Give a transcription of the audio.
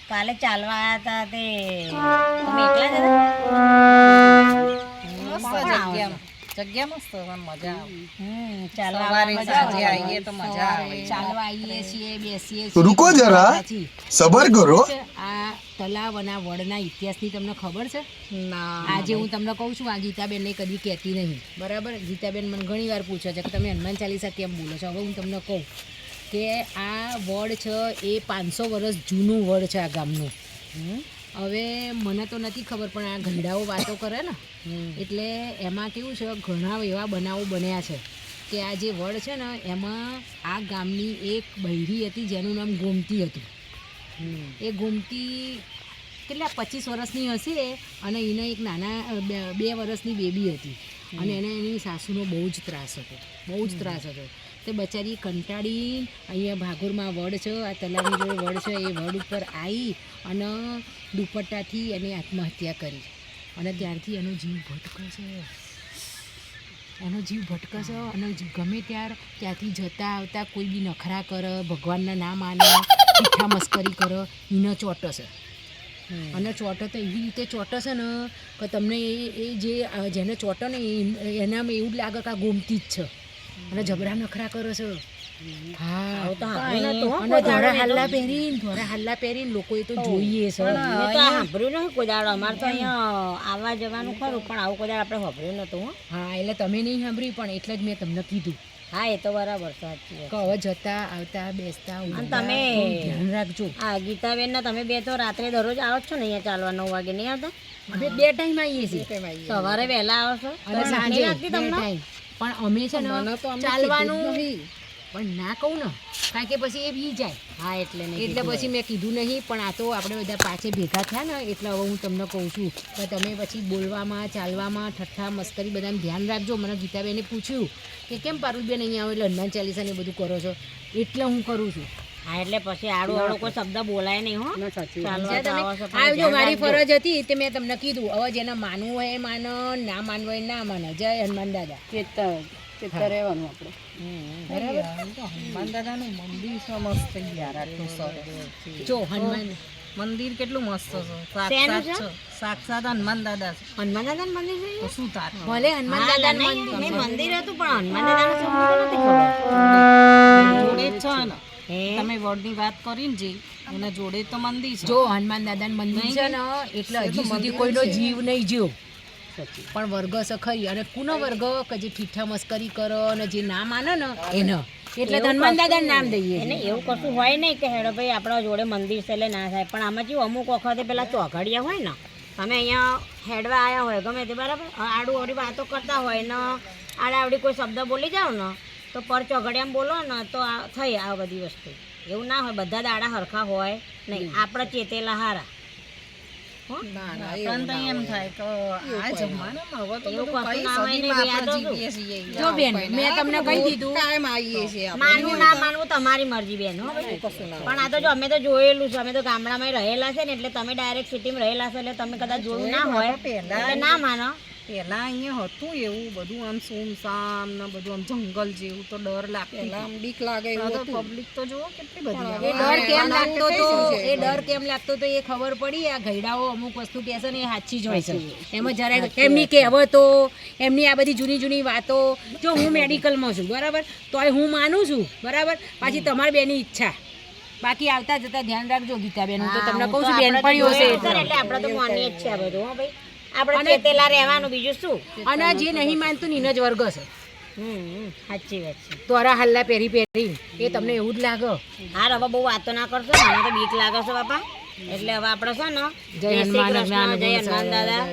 કાલે ચાલવા આયા હતા તે તમે એકલા જ હતા? જગ્યા મસ્ત મજા આવે ચાલવા સાંજે આવીએ તો મજા આવે ચાલવા આવીએ છીએ બેસીએ છીએ रुको जरा सबर करो આ તલાવ અને વડના ઇતિહાસની તમને ખબર છે? આજે હું તમને કહું છું, આ ગીતાબેનને કદી કહેતી નહીં, બરાબર? ગીતાબેન મને ઘણી વાર પૂછે છે કે તમે હનુમાન ચાલીસા કેમ બોલો છો. હવે હું તમને કહું કે આ વડ છે એ 500 વર્ષ જૂનું વડ છે આ ગામનું. હવે મને તો નથી ખબર, પણ આ ઘરડાઓ વાતો કરે ને એટલે એમાં કેવું છે, ઘણા એવા બનાવો બન્યા છે કે આ જે વડ છે ને એમાં આ ગામની એક બૈરી હતી જેનું નામ ગોમતી હતું. એ ગોમતી કેટલા 25 વર્ષની હશે અને એને એક નાના 2 વર્ષની બેબી હતી અને એને એની સાસુનો બહુ જ ત્રાસ હતો. તે બચારી કંટાળી અહીંયા ભાગોરમાં વડ છે, આ તલાવની જોડે વડ છે, એ વડ ઉપર આવી અને દુપટ્ટાથી એને આત્મહત્યા કરી અને ત્યારથી એનો જીવ ભટકે છે અને ગમે ત્યાંથી જતા આવતા કોઈ બી નખરા કરે, ભગવાનના નામ માને, મીઠા મસ્કરી કરે, એને ચોટે છે. અને ચોટે તો એવી રીતે ચોટે છે ને કે તમને એ જેને ચોટે ને એનામાં એવું જ લાગે કે આ ગોમતી જ છે અને જબરા નખરા કરે છે. હા, અને ધોરા હાલ્લા પહેરીને લોકોએ તો જોઈએ છે. સાંભળ્યું નહીં કોઈ દાડો. અમારે તો અહીંયા આવવા જવાનું ખરું, પણ આવું કોઈ દાડો આપણે સાંભળ્યું નતું. હા, એટલે તમે નહીં સાંભળ્યું, પણ એટલે જ મેં તમને કીધું. હા, એ તો બરાબર સાચી કે હવે જતા આવતા બેસતા તમે ધ્યાન રાખજો. હા, ગીતાબેન ના તમે બે તો રાત્રે દરરોજ આવો છો ને અહીંયા ચાલવા 9 વાગે નહીં આવતા? અમે 2 ટાઈમ આવીએ છીએ, સવારે વહેલા આવો છો અને સાંજે 2 ટાઈમ. પણ અમે છે ને ચાલવાનું પણ ના કહું ને, કારણ કે પછી એ બી જાય. હા, એટલે પછી મેં કીધું નહીં, પણ આ તો આપણે બધા પાછે ભેગા થયા ને એટલે હવે હું તમને કહું છું કે તમે પછી બોલવામાં, ચાલવામાં, ઠઠ્ઠા મસ્કરી બધાને ધ્યાન રાખજો. મને ગીતાબેને પૂછ્યું કે કેમ પારુલબેન અહીંયા આવો એટલે હનુમાન ચાલીસા ને બધું કરો છો, એટલે હું કરું છું. હા, એટલે પછી આડો કોઈ શબ્દ બોલાય નહીં. હો, આવજો, મારી ફરજ હતી તે મેં તમને કીધું. હવે જેને માનવું હોય એ માને, ના માનવું હોય ના માને. જય હનુમાન દાદા. રહેવાનું આપણે હનુમાન દાદાનું મંદિર છે મસ્ત યાર, આટલું સરસ. જો હનુમાન મંદિર કેટલું મસ્ત છે, સાક્ષાત હનુમાન દાદા છે. હનુમાન દાદાનું મંદિર છે તો શું તાર ભલે હનુમાન દાદાનું મંદિર હતું, પણ હનુમાન દાદાનું શું નથી ખબર. જોડે જ છે ને, તમે વડની વાત કરીને જે એના જોડે તો મંદિર છે. જો હનુમાન દાદાનું મંદિર છે ને એટલે હજી સુધી કોઈનો જીવ નહીં જ્યો, પણ વર્ગ છે ખરી. અને કુનો વર્ગ કે જે ઠીઠા મસ્કરી કરો અને જે ના માને ને એને, એટલે હનુમાન દાદાનું નામ દઈએ. એને એવું કશું હોય નહીં કે હેડો ભાઈ આપણા જોડે મંદિર છે એટલે ના થાય. પણ આમાં જેવું અમુક વખતે પેલા ચોઘડિયા હોય ને, તમે અહીંયા હેડવા આવ્યા હોય ગમે તે, બરાબર, આડું અવડી વાતો કરતા હોય ને આડાવડી કોઈ શબ્દ બોલી જાઓ ને તો પર ચોઘડિયામાં બોલો ને તો થઈ આ બધી વસ્તુ. એવું ના હોય, બધા દાડા હરખા હોય નહીં, આપણે ચેતેલા હારા. એમ થાય કે આ જમાનામાં હવે તો એવું બધું કશું કઈ ના હોય ને સદીમાં યાદ આપણે રાખજો. જીવીએ છીએ. જો બેન, મેં તમને કહી દીધું, કાયમ આવીએ છીએ આપણે. માનવું ના માનવું તમારી મરજી બેન. હો ભાઈ, પણ આ તો જો અમે તો જોયેલું છે, અમે તો ગામડામાં રહેલા છે ને, એટલે તમે ડાયરેક્ટ સિટીમાં રહેલા છો એટલે તમે કદાચ જોયું ના હોય એટલે ના માનો. પેલા અહીંયા હતું એવું બધું, આમ સુમસામ ને બધું આમ જંગલ જેવું, તો ડર લાગતો, આમ બીક લાગે એવું. પબ્લિક તો જુઓ કેટલી બધી. એ ડર કેમ લાગતો તો એ ખબર પડી. આ ઘરડાઓ અમુક વસ્તુ કહે છે ને એ સાચી જ હોય છે. એમાં જરાય એમની કહેવતો, એમની આ બધી જૂની વાતો, જો હું મેડિકલમાં છું, બરાબર, તો હું માનું છું, બરાબર. પાછી તમારી બેની ઈચ્છા. બાકી આવતા જતા ધ્યાન રાખજો ગીતાબેન. હું તો તમને કહું છું, બેનપણીઓ છે એટલે આપણે તો માનીએ જ છે આ બધું. હો ભાઈ, આપણે ચેતેલા રહેવાનું, બીજું શું. અને જે નહીં માનતું ને એને જ વર્ગ છે. સાચી વાત છે. તોરા હલ્લા પહેરી એ તમને એવું જ લાગે. હા, હવે બહુ વાતો ના કરશો, મને તો બીક લાગે છે બાપા. એટલે હવે આપણે છે ને, જય શ્રી કૃષ્ણ, જય હનુમાન દાદા.